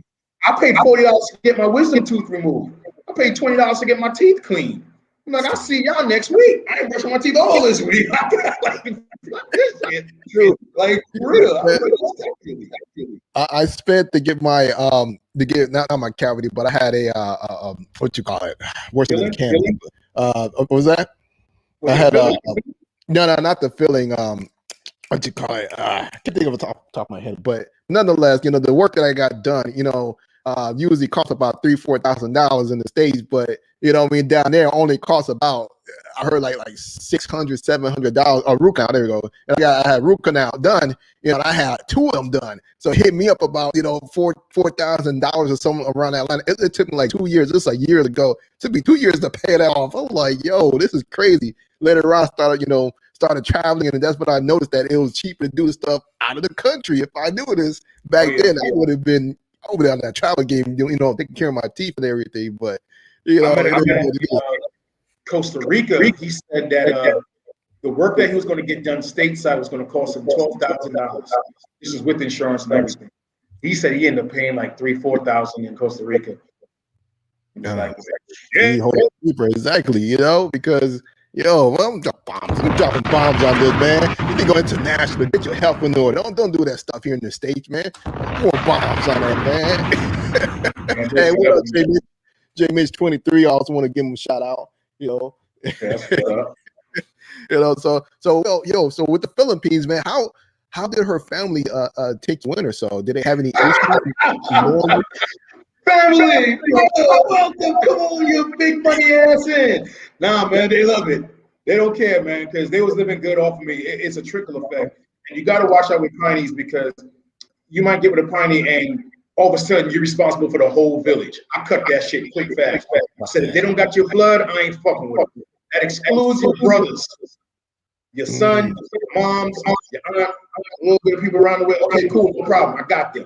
I paid $40 to get my wisdom tooth removed. I paid $20 to get my teeth cleaned. I'm like, I'll see y'all next week. I ain't brushing my teeth all this week. This shit. Like, for real. I spent to get my not my cavity, but I had a what you call it? Worse than candy. What was that? I had no, not the filling. What you call it? I can't think of the top of my head, but nonetheless, the work that I got done, usually costs about $3,000-4,000 in the States, but down there only costs about, I heard like $600-700 or root canal. There we go. And I had root canal done, and I had 2 of them done. So it hit me up about $4,000 or something around that line. It took me like 2 years. This is a year ago. It took me 2 years to pay that off. I was like, yo, this is crazy. Later on, started traveling, and that's when I noticed that it was cheaper to do stuff out of the country. If I knew this back then, I would have been over there on that travel game, taking care of my teeth and everything. But Costa Rica, he said that the work that he was going to get done stateside was going to cost him $12,000. This is with insurance and everything. He said he ended up paying like $3,000-4,000 in Costa Rica. Exactly, because I'm dropping bombs on this, man. You can go international, get your health in order. Don't do that stuff here in the States, man. More bombs on that, man. Hey, what up, J Mitch 23? I also want to give him a shout out. So with the Philippines, man, how did her family take you in, or so? Did they have any issues? Family, welcome. Come on, you big money ass in. Nah, man, they love it. They don't care, man, because they was living good off of me. It's a trickle effect. And you got to watch out with pineys because you might get with a piney and all of a sudden you're responsible for the whole village. I cut that shit quick fast. I said, if they don't got your blood, I ain't fucking with them. That excludes your brothers, your son, your moms, your aunt, a little bit of people around the way. Okay, cool, no problem. I got them.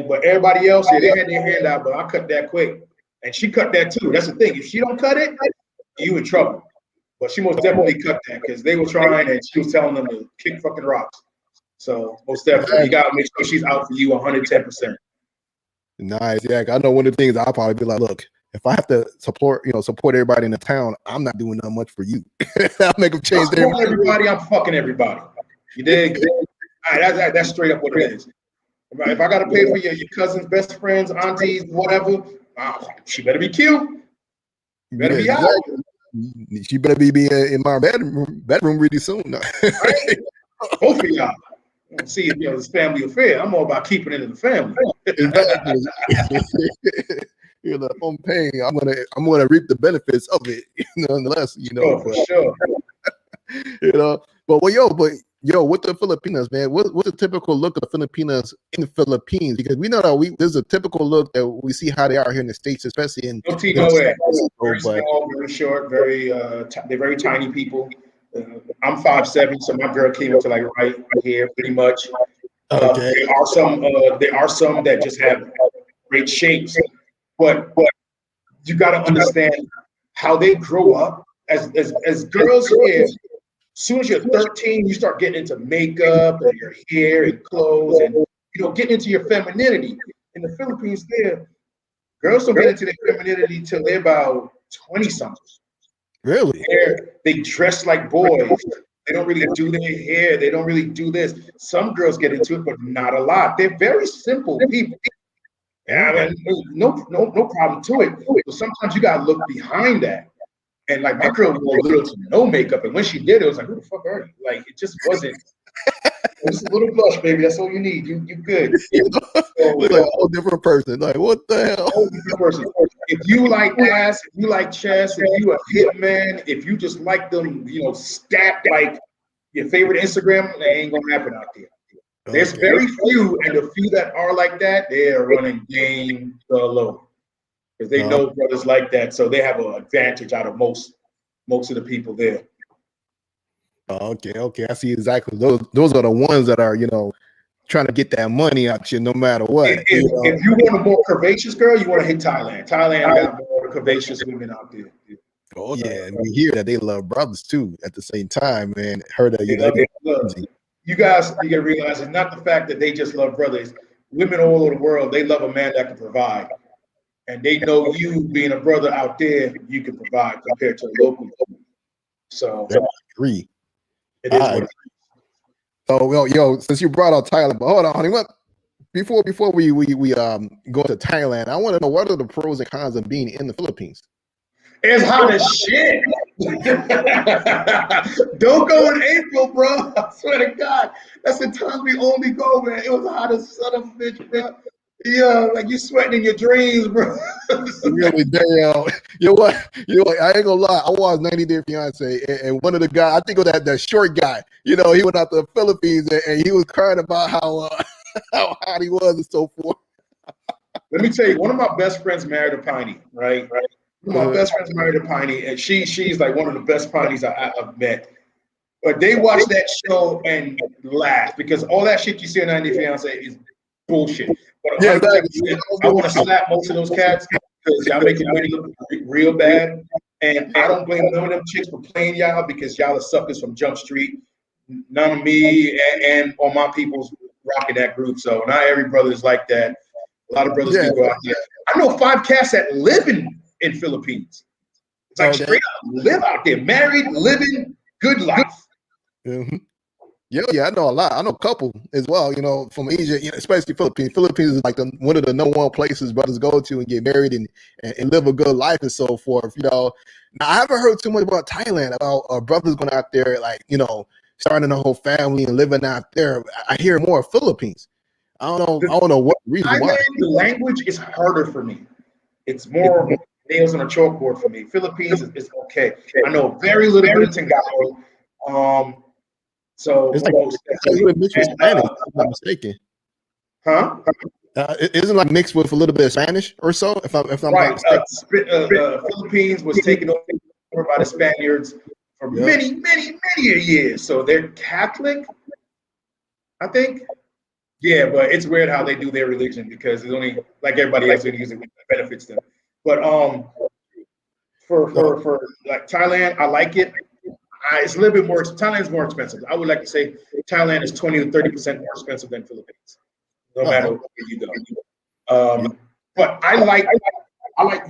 But everybody else, yeah, they had their hand out, but I cut that quick. And she cut that too. That's the thing. If she don't cut it, you in trouble. But she most definitely cut that because they were trying and she was telling them to kick fucking rocks. So most definitely, you gotta make sure she's out for you 110%. Nice, yeah. I know one of the things I'll probably be like, look, if I have to support everybody in the town, I'm not doing that much for you. I'll make them change their mind. Everybody, I'm fucking everybody. You dig? All right, that's straight up what it is. If I gotta pay for your cousins, best friends, aunties, whatever, she better be cute. Better be out. She better be in my bedroom really soon. Right? Both of y'all. See if it's family affair. I'm all about keeping it in the family. Exactly. I'm paying. I'm gonna reap the benefits of it, nonetheless. For sure. But with the Filipinas, man, what's the typical look of the Filipinas in the Philippines? Because we know that there's a typical look that we see how they are here in the States, especially in very small, very short, they're very tiny people. I'm 5'7", so my girl came up to like right here, pretty much. Okay. There are some that just have great shapes, but you got to understand how they grow up as girls here. As soon as you're 13, you start getting into makeup and your hair and clothes, and getting into your femininity. In the Philippines, girls don't get into their femininity till they're about 20 something. Really? They dress like boys. They don't really do their hair. They don't really do this. Some girls get into it, but not a lot. They're very simple people. I mean, no problem to it. But sometimes you gotta look behind that. And like my girl wore little to no makeup, and when she did, it was like, who the fuck are you? Like it just wasn't. Just a little blush, baby. That's all you need. You good. Like a whole different person. Like what the hell? Whole different person. If you like ass, if you like chest, if you a hit man, if you just like them, stacked like your favorite Instagram, that ain't gonna happen out there. There's very few, and the few that are like that, they are running game alone because they know brothers like that, so they have an advantage out of most of the people there. Okay. I see exactly. Those are the ones that are, trying to get that money out you no matter what. If you want a more curvaceous girl, you want to hit Thailand. Thailand got more curvaceous women out there. Oh yeah, and we hear that they love brothers too at the same time, man. Heard that you guys, you gotta realize it's not the fact that they just love brothers. Women all over the world, they love a man that can provide. And they know you being a brother out there, you can provide compared to a local. So I agree. It is what it is. So, since you brought out Thailand, but hold on, honey. What before we go to Thailand, I want to know what are the pros and cons of being in the Philippines? It's hot as shit. Don't go in April, bro. I swear to God, that's the time we only go, man. It was hot as son of a bitch, bro. Yeah, like you sweating in your dreams, bro. Really, damn. You know what? I ain't gonna lie. I watched 90 Day Fiance, and one of the guys, I think it was that short guy. He went out to the Philippines, and he was crying about how hot he was and so forth. Let me tell you, one of my best friends married a piney, right? My best friend's married a piney, and she's like one of the best pineys I've met. But they watch that show and laugh because all that shit you see on 90 Day Fiance is bullshit. But I want to slap most of those cats because y'all make it look real bad. And I don't blame none of them chicks for playing y'all because y'all are suckers from Jump Street. None of me and all my people's rocking that group. So not every brother is like that. A lot of brothers do go out there. I know 5 cats that live in Philippines. It's like straight up live out there, married, living, good life. Mm-hmm. Yeah, I know a lot. I know a couple as well, from Asia, especially Philippines. Philippines is like one of the number one places brothers go to and get married and live a good life and so forth. Now, I haven't heard too much about Thailand, about brothers going out there, like, starting a whole family and living out there. I hear more of Philippines. I don't know what reason why. The language is harder for me. It's more nails on a chalkboard for me. Philippines is okay. I know very little bit of Tagalog. So It's like most it's a little bit mixed with definitely. Spanish, if I'm not mistaken. Huh? Isn't like mixed with a little bit of Spanish or so? If I'm not Right. mistaken. Philippines was taken over by the Spaniards for Yep. many years. So they're Catholic, I think. Yeah, but it's weird how they do their religion because it's only like everybody else, they use it when it benefits them. But So, for like Thailand, I like it. It's a little bit more. Thailand's more expensive. I would like to say Thailand is 20 to 30% more expensive than Philippines, no matter where you go. yeah, But I like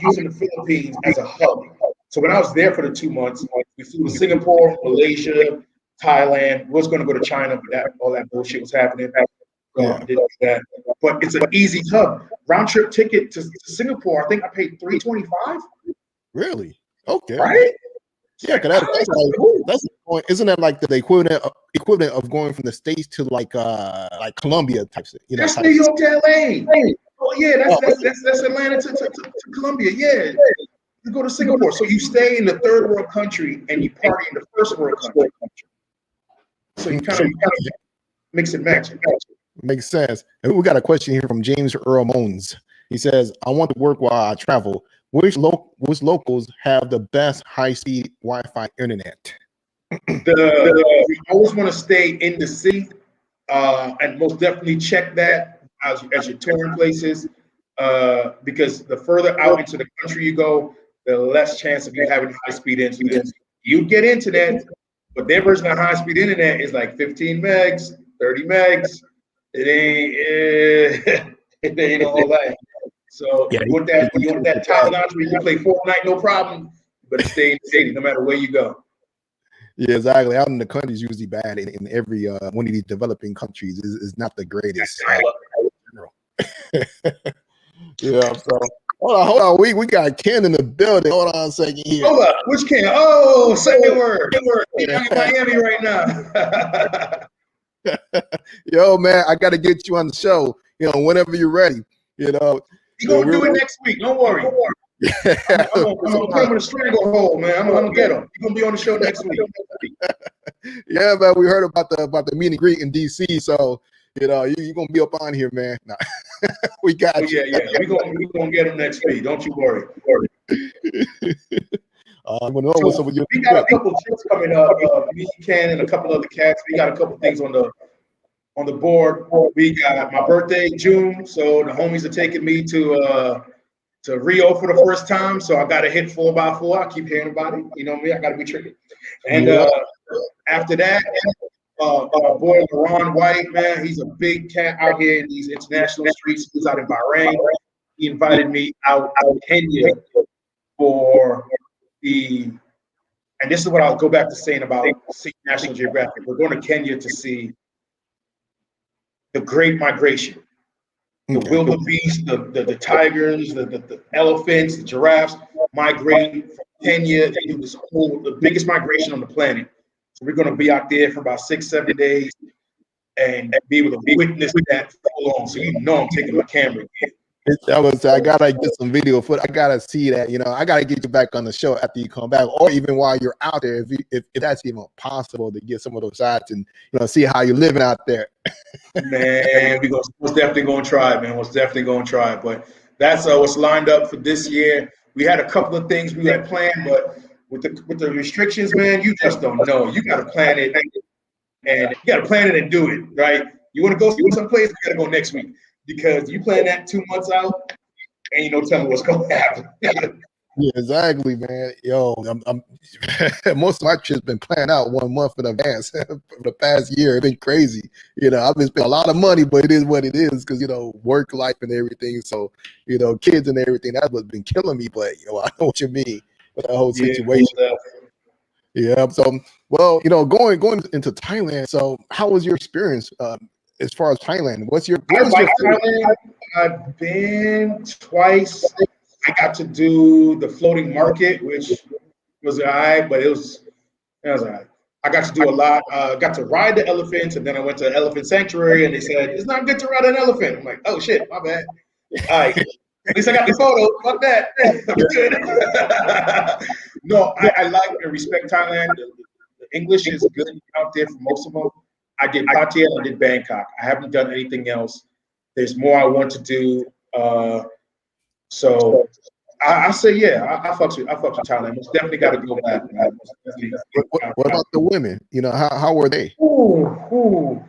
using the Philippines as a hub. So when I was there for the 2 months, we flew to Singapore, Malaysia, Thailand. We was going to go to China, but all that bullshit was happening. So I yeah. didn't do that. But it's an easy hub. Round trip ticket to Singapore, I think I paid $325. Really? Okay. Right? Yeah, because that's the point. Isn't that like the equivalent of going from the States to like Colombia type shit? That's Type New of York to LA. Oh yeah, oh, that's Atlanta to Colombia. Yeah. You go to Singapore. So you stay in the third world country and you party in the first world country. So you kind of mix and match it. makes sense. And we got a question here from James Earl Mones. He says, "I want to work while I travel. Which locals have the best high-speed Wi-Fi internet?" You always want to stay in the city, and most definitely check that as you're touring places, because the further out into the country you go, the less chance of you having high-speed internet. You get internet, but their version of high-speed internet is like 15 megs, 30 megs. It ain't it ain't all that. So Yeah, you want that top notch where you can play Fortnite no problem. You better stay in the city no matter where you go. yeah, exactly. Out in the country is usually bad. In every one of these developing countries is not the greatest. In general. Yeah. So hold on. We got Ken in the building. Hold on a second here. Hold up, which can? Oh, say the word. I'm in Miami right now. Yo, man, I got to get you on the show. Whenever you're ready. You're gonna do it next week. Don't worry. I'm gonna put him in a stranglehold, man. I'm gonna get him. You're gonna be on the show next week. Yeah, man. We heard about the meet and greet in DC, so you're gonna be up on here, man. Nah, we got you. Yeah. We're gonna get him next week. Don't you worry. So we got a couple trips coming up. Me, Ken, and a couple other cats. We got a couple things on the board. We got my birthday, June. So the homies are taking me to Rio for the first time. So I got to hit 4x4. I keep hearing about it. You know me, I got to be tricky. And after that, my boy LaRon White, man, he's a big cat out here in these international streets. He's out in Bahrain. He invited me out to Kenya for and this is what I'll go back to saying about National Geographic. We're going to Kenya to see the Great Migration. The wildebeest, the tigers, the elephants, the giraffes migrate from Kenya to do the biggest migration on the planet. So we're going to be out there for about 6-7 days and be able to witness that full on. So I'm taking my camera again. I gotta get some video footage. I gotta see that. I gotta get you back on the show after you come back, or even while you're out there, if that's even possible to get some of those shots and see how you're living out there. Man, we're most definitely gonna try, man. Most definitely gonna try. But that's what's lined up for this year. We had a couple of things we had planned, but with the restrictions, man, you just don't know. You gotta plan it, and you gotta plan it and do it, right? You want to go someplace, you gotta go next week because you plan that 2 months out, ain't no telling what's gonna happen. Yeah, exactly, man. Yo, I'm most of my trips been planned out 1 month in advance for the past year. It's been crazy. I've been spending a lot of money, but it is what it is because work life and everything. So kids and everything. That's what's been killing me. But I know what you mean with that whole situation. Yeah. So going into Thailand. So how was your experience as far as Thailand? Thailand. I've been twice. I got to do the floating market, which was all right, but it was all right. I got to do a lot. Got to ride the elephants, and then I went to elephant sanctuary, and they said it's not good to ride an elephant. I'm like, oh shit, my bad. All right, at least I got the photo. Fuck that. I'm good. No, I like and respect Thailand. The English is good out there for most of them. I did Pattaya, I did Bangkok. I haven't done anything else. There's more I want to do. So I say, yeah, I fucks with Thailand. Most definitely got to go back, man. What about the women? You know, how were they? Ooh.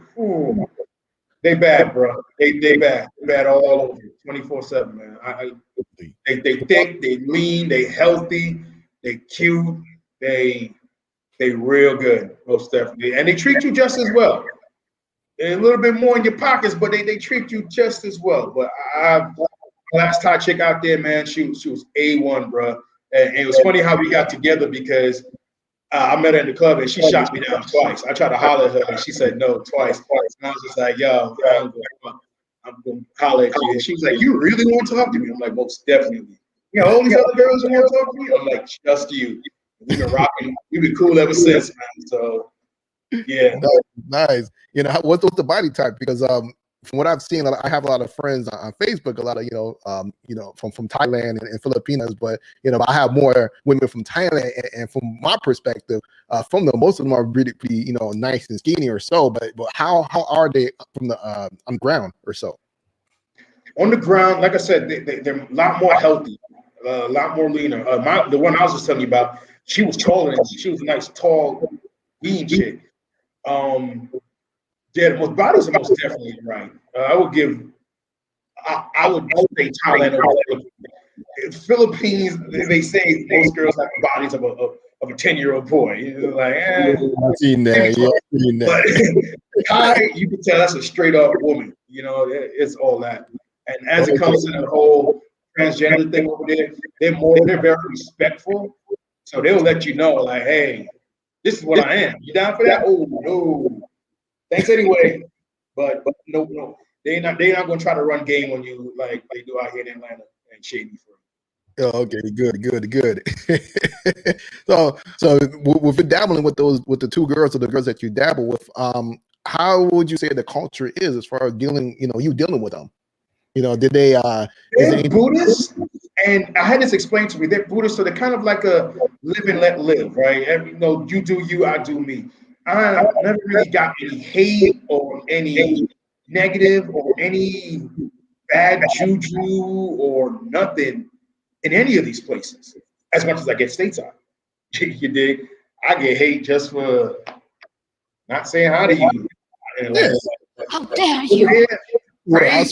They bad, bro. They bad. They bad all over. 24/7, man. They thick. They lean. They healthy. They cute. They real good, most definitely, and they treat you just as well. A little bit more in your pockets, but they treat you just as well. But last Thai chick out there, man, she was A1, bro. And it was funny how we got together because I met her in the club and she shot me down twice. I tried to holler at her and she said no twice. And I was just like, yo, I'm going to holler at you. And she was like, you really want to talk to me? I'm like, most definitely. You know, all these other girls who want to talk to me? I'm like, just you. We've been rocking. We've been cool ever since, man. So, yeah. Nice. You know, what's the body type? Because from what I've seen, I have a lot of friends on Facebook, a lot of from Thailand and Filipinas, but I have more women from Thailand, and from my perspective, from them, most of them are really nice and skinny or so. But how are they from the on the ground or so? On the ground, like I said, they're a lot more healthy, a lot more leaner. The one I was just telling you about, she was taller than me. She was a nice, tall, lean chick. Yeah, the bodies are most definitely right. I would say Thailand over Philippines. Philippines, they say most girls have the bodies of a 10-year-old boy. You're like, I've seen that. Yeah, I've seen that. But Thai, you can tell that's a straight up woman. It's all that. And as it comes to the whole transgender thing over there, they're very respectful. So they'll let you know, like, hey, this is what I am. You down for that? Oh no. Thanks anyway. But no. They're not gonna try to run game on you like they do out here in Atlanta and shady for you. Oh, okay, good. so with dabbling with the two girls or the girls that you dabble with, how would you say the culture is as far as dealing with them? Did they they're Buddhists, and I had this explained to me. They're Buddhists, so they're kind of like a live and let live, right? You do you, I do me. I never really got any hate or any negative or any bad juju or nothing in any of these places, as much as I get stateside. You dig? I get hate just for not saying hi to you. Yeah. How dare you? Yeah, right?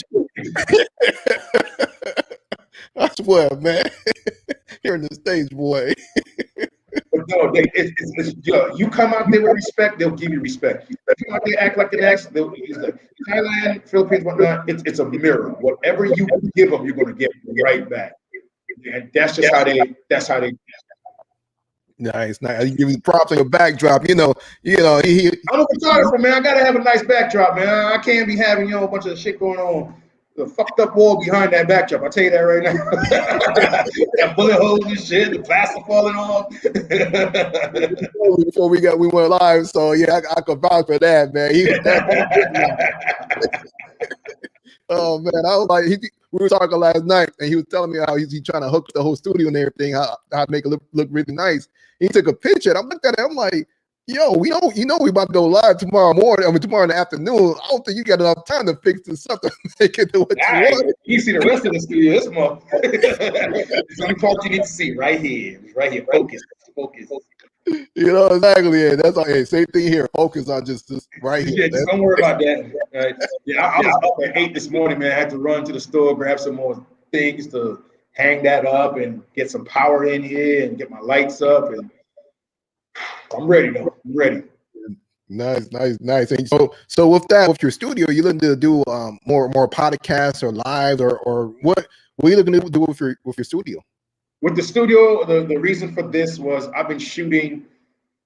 I swear, man. Here in the States, boy. But no, you come out there with respect, they'll give you respect. If you come out there act like an ass, they'll use that. Thailand, Philippines, whatnot, it's a mirror. Whatever you give them, you're going to get right back. And that's just how they. Nice. You give you props on your backdrop. I'm a photographer, man. I gotta have a nice backdrop, man. I can't be having a bunch of shit going on. The fucked up wall behind that backdrop. I'll tell you that right now. That bullet holes and shit, the plaster falling off. Before we went live, so yeah, I could vouch for that, man. Oh man, I was like, we were talking last night, and he was telling me how he's trying to hook the whole studio and everything, how to make it look really nice. He took a picture, and I'm looking at it, I'm like, yo, we about to go live tomorrow morning. Tomorrow in the afternoon. I don't think you got enough time to fix this up to make it do what you want. You see the rest of the studio this month. It's the only part you need to see right here. Right here. Focus. Exactly. Yeah, that's like same thing here. Focus on just right here. Yeah, just don't worry about that. Right? Yeah, I was up at 8 this morning, man. I had to run to the store, grab some more things to hang that up and get some power in here and get my lights up. And I'm ready though. I'm ready. Nice. And so with your studio, you looking to do more podcasts or live or what are you looking to do with your studio? With the studio, the reason for this was I've been shooting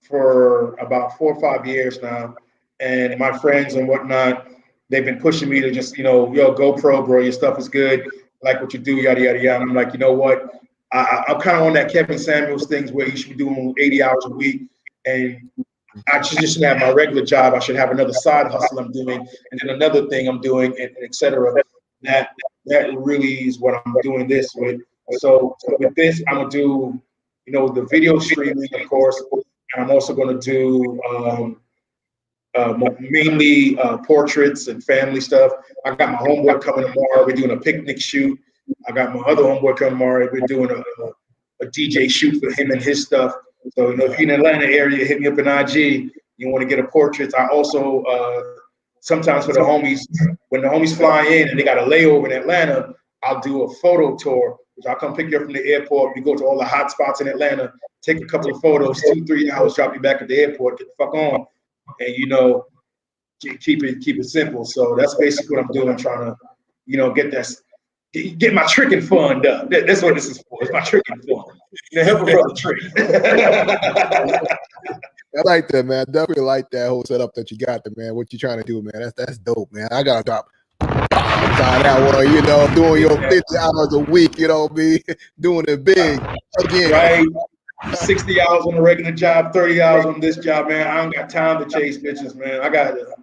for about 4 or 5 years now, and my friends and whatnot, they've been pushing me to just, yo, GoPro, bro, your stuff is good, like what you do, yada, yada, yada. And I'm like, you know what? I'm kind of on that Kevin Samuels things where you should be doing 80 hours a week, and I just have my regular job. I should have another side hustle I'm doing, and then another thing I'm doing, and et cetera. That really is what I'm doing this with. So with this, I'm gonna do, the video streaming, of course, and I'm also going to do mainly portraits and family stuff. I got my homeboy coming tomorrow. We're doing a picnic shoot. I got my other homeboy coming tomorrow. We're doing a DJ shoot for him and his stuff. So, if you're in the Atlanta area, hit me up in IG. You want to get a portrait. I also, sometimes for the homies, when the homies fly in and they got a layover in Atlanta, I'll do a photo tour. I'll come pick you up from the airport. We go to all the hot spots in Atlanta, take a couple of photos, 2-3 hours, drop you back at the airport, get the fuck on. And keep it simple. So that's basically what I'm doing, trying to, get my tricking fun done. That's what this is for. It's my tricking fun. Help a brother trick. I like that, man. I definitely like that whole setup that you got there, man. What you trying to do, man? That's dope, man. I gotta drop that one, doing your 50 hours a week, doing it big. Again, right. 60 hours on a regular job, 30 hours on this job, man. I don't got time to chase bitches, man. I gotta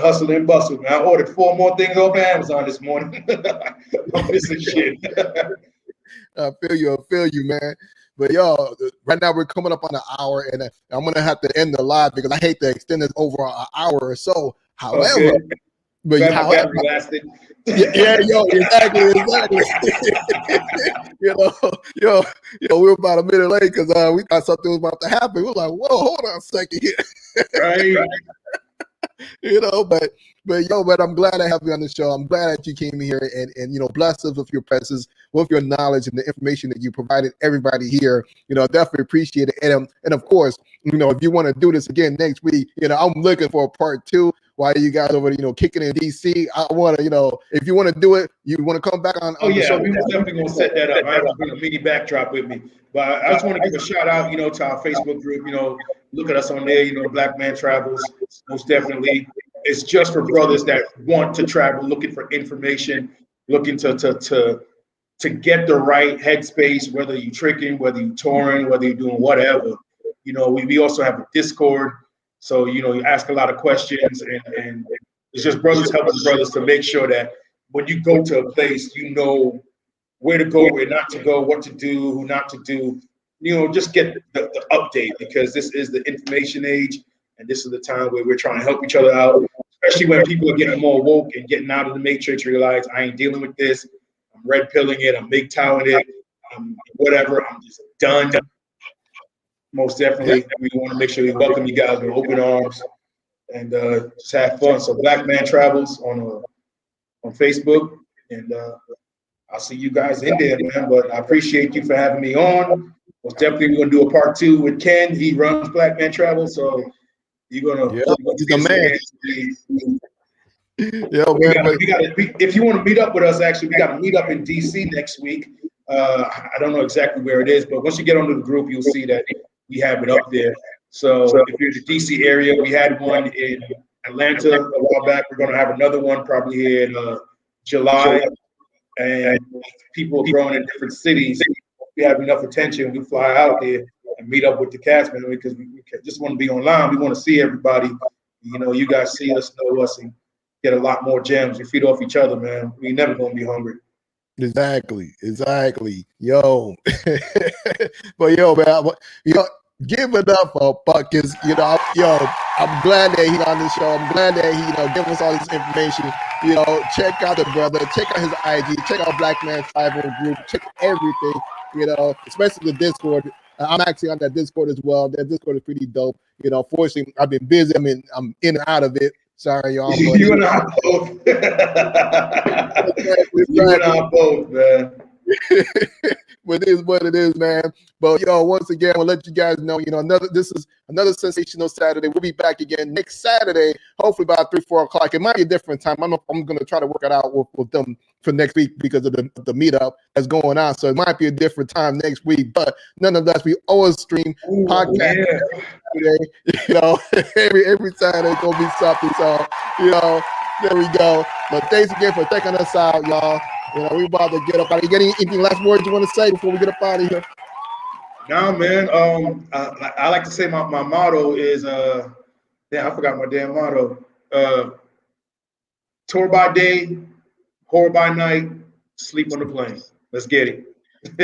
hustle and bustle, man. I ordered 4 more things off Amazon this morning. I'm missing shit. I feel you, man. But right now we're coming up on an hour, and I'm gonna have to end the live because I hate to extend it over an hour or so. However, exactly. We were about a minute late because we thought something was about to happen. We were like, "Whoa, hold on a second here." Right. But I'm glad I have you on the show. I'm glad that you came here and bless us with your presence, with your knowledge and the information that you provided everybody here. Definitely appreciate it. And of course, if you want to do this again next week, I'm looking for a part 2 while you guys over, kicking in DC. I want to, if you want to do it, you want to come back on the show. We were definitely going to set that up. I have to bring a mini backdrop with me. But I just want to give a shout out, to our Facebook group. Look at us on there, Black Man Travels, most definitely. It's just for brothers that want to travel, looking for information, looking to get the right headspace, whether you're tricking, whether you're touring, whether you're doing whatever. We also have a Discord. So, you ask a lot of questions, and it's just brothers helping brothers to make sure that when you go to a place, you know where to go, where not to go, what to do, who not to do. Just get the update, because this is the information age, and this is the time where we're trying to help each other out, especially when people are getting more woke and getting out of the matrix, realize I ain't dealing with this. I'm red pilling it. I'm big towing it. Whatever. I'm just done. Most definitely, we want to make sure we welcome you guys with open arms and just have fun. So Black Man Travels on Facebook, and I'll see you guys in there, man. But I appreciate you for having me on. Most definitely, we're gonna do a part 2 with Ken. He runs Black Man Travel, so you're gonna he's the man. If you want to meet up with us, actually, we got to meet up in DC next week. I don't know exactly where it is, but once you get onto the group, you'll see that we have it up there. So if you're in the DC area, we had one in Atlanta a while back. We're going to have another one probably here in July. And people are growing in different cities. If we have enough attention, we fly out there and meet up with the cast, man, because we just want to be online. We want to see everybody. You guys see us, know us, and get a lot more gems. We feed off each other, man. We never gonna be hungry. Exactly. Yo. But man, give it up for Bacchus. I'm glad that he's on the show. I'm glad that he, giving us all this information. Check out the brother, check out his IG, check out Black Man Travel Group, check everything, especially the Discord. I'm actually on that Discord as well. That Discord is pretty dope. Fortunately, I've been busy. I'm in and out of it. Sorry, y'all. You and I both. You and I both, man. But it is what it is, man. But once again, we'll let you guys know, this is another sensational Saturday. We'll be back again next Saturday, hopefully about 3-4 o'clock. It might be a different time. I'm going to try to work it out with them for next week because of the meetup that's going on. So it might be a different time next week. But nonetheless, we always stream podcast every Saturday. It's gonna be something. So there we go. But thanks again for taking us out, y'all. We about to get up out of here. Anything last words you want to say before we get up out of here? No, man. I like to say my motto is I forgot my damn motto. Tour by day, horror by night, sleep on the plane. Let's get it. Let's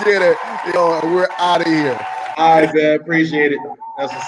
get it. Yo, we're out of here. All right, man. Appreciate it. That's what's up.